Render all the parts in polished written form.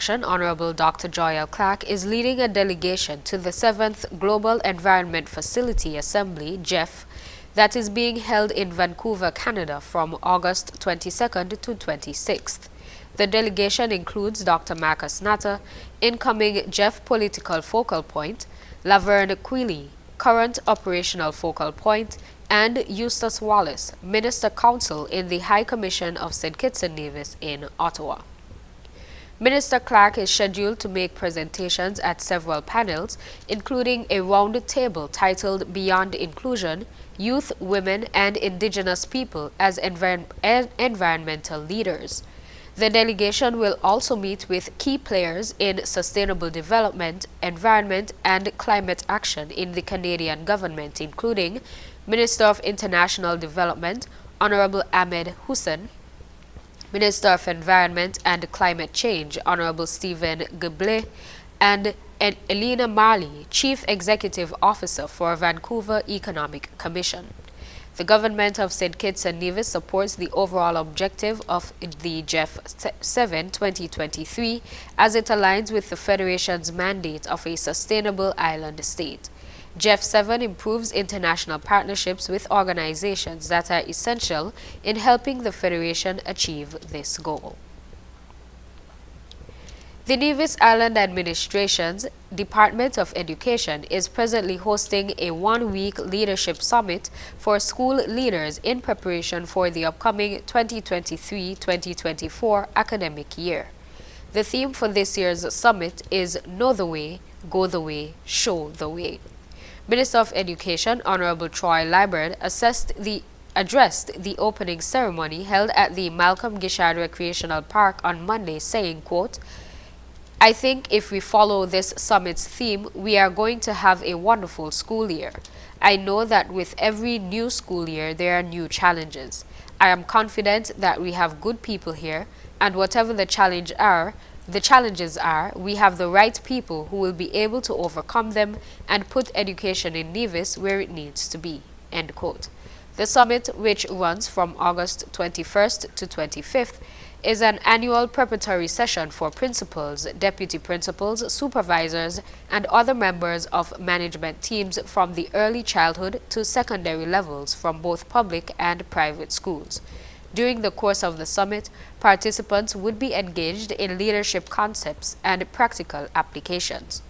Action, Honorable Dr. Joy Clark, is leading a delegation to the 7th Global Environment Facility Assembly, GEF, that is being held in Vancouver, Canada from August 22nd to 26th. The delegation includes Dr. Marcus Natter, incoming GEF political focal point, Laverne Quilly, current operational focal point, and Eustace Wallace, Minister Counsel in the High Commission of St. Kitts and Nevis in Ottawa. Minister Clark is scheduled to make presentations at several panels, including a round table titled Beyond Inclusion, Youth, Women, and Indigenous People as Environmental Leaders. The delegation will also meet with key players in sustainable development, environment, and climate action in the Canadian government, including Minister of International Development, Honorable Ahmed Hussein, Minister of Environment and Climate Change, Honorable Stephen Geble, and Elena Marley, Chief Executive Officer for Vancouver Economic Commission. The government of St. Kitts and Nevis supports the overall objective of the GEF 7 2023 as it aligns with the Federation's mandate of a sustainable island state. GEF 7 improves international partnerships with organizations that are essential in helping the Federation achieve this goal. The Nevis Island Administration's Department of Education is presently hosting a one-week leadership summit for school leaders in preparation for the upcoming 2023-2024 academic year. The theme for this year's summit is Know the Way, Go the Way, Show the Way. Minister of Education, Honorable Troy Liburd, addressed the opening ceremony held at the Malcolm Gishard Recreational Park on Monday, saying, quote, "I think if we follow this summit's theme, we are going to have a wonderful school year. I know that with every new school year, there are new challenges. I am confident that we have good people here, and whatever the challenges are, we have the right people who will be able to overcome them and put education in Nevis where it needs to be." End quote. The summit, which runs from August 21st to 25th, is an annual preparatory session for principals, deputy principals, supervisors, and other members of management teams from the early childhood to secondary levels from both public and private schools. During the course of the summit, participants would be engaged in leadership concepts and practical applications.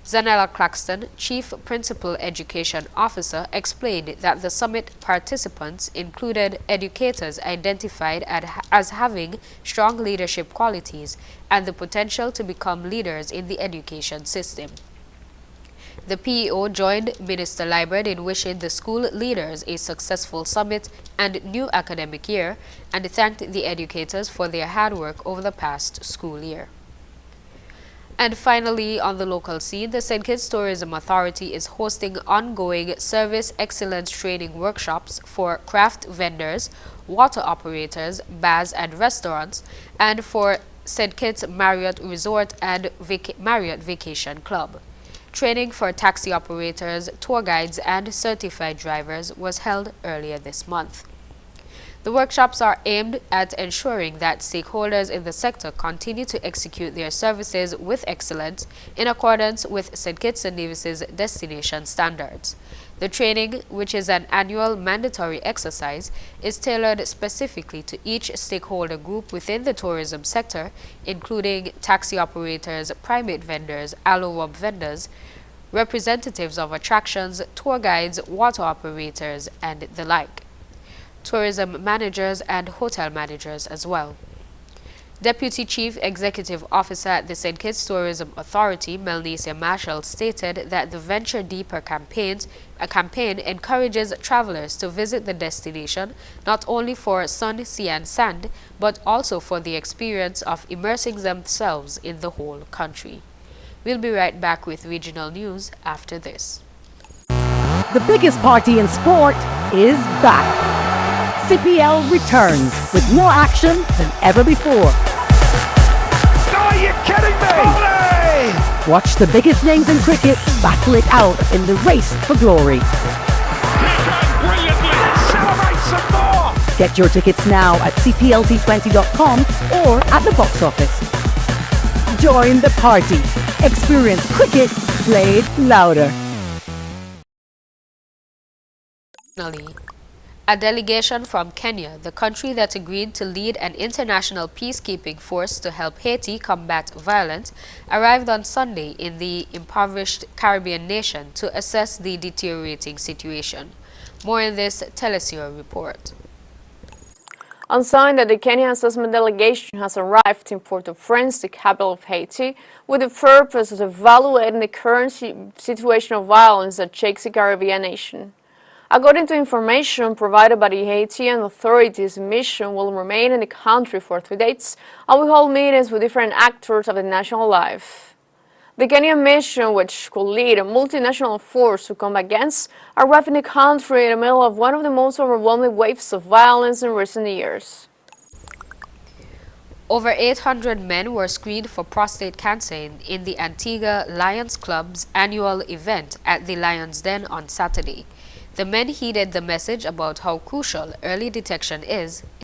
Zanella Claxton, Chief Principal Education Officer, explained that the summit participants included educators identified as having strong leadership qualities and the potential to become leaders in the education system. The PEO joined Minister Liburd in wishing the school leaders a successful summit and new academic year and thanked the educators for their hard work over the past school year. And finally, on the local scene, the St. Kitts Tourism Authority is hosting ongoing service excellence training workshops for craft vendors, water operators, bars and restaurants, and for St. Kitts Marriott Resort and Marriott Vacation Club. Training for taxi operators, tour guides, and certified drivers was held earlier this month. The workshops are aimed at ensuring that stakeholders in the sector continue to execute their services with excellence in accordance with St. Kitts and Nevis's destination standards. The training, which is an annual mandatory exercise, is tailored specifically to each stakeholder group within the tourism sector, including taxi operators, private vendors, allo-rub vendors, representatives of attractions, tour guides, water operators, and the like. Tourism managers and hotel managers as well. Deputy Chief Executive Officer at the St. Kitts Tourism Authority, Melnesia Marshall, stated that the Venture Deeper campaign encourages travelers to visit the destination not only for sun, sea, and sand, but also for the experience of immersing themselves in the whole country. We'll be right back with regional news after this. The biggest party in sport is back. CPL returns with more action than ever before. Are you kidding me? Olé! Watch the biggest names in cricket battle it out in the race for glory. Brilliantly! Celebrate some more! Get your tickets now at cplt20.com or at the box office. Join the party. Experience cricket played louder. Finally, a delegation from Kenya, the country that agreed to lead an international peacekeeping force to help Haiti combat violence, arrived on Sunday in the impoverished Caribbean nation to assess the deteriorating situation. More in this Telesur report. On Sunday, the Kenya assessment delegation has arrived in Port-au-Prince, the capital of Haiti, with the purpose of evaluating the current situation of violence that shakes the Caribbean nation. According to information provided by the Haitian authorities, the mission will remain in the country for 3 days and will hold meetings with different actors of the national life. The Kenyan mission, which could lead a multinational force to combat gangs, arrived in the country in the middle of one of the most overwhelming waves of violence in recent years. Over 800 men were screened for prostate cancer in the Antigua Lions Club's annual event at the Lions Den on Saturday. The men heeded the message about how crucial early detection is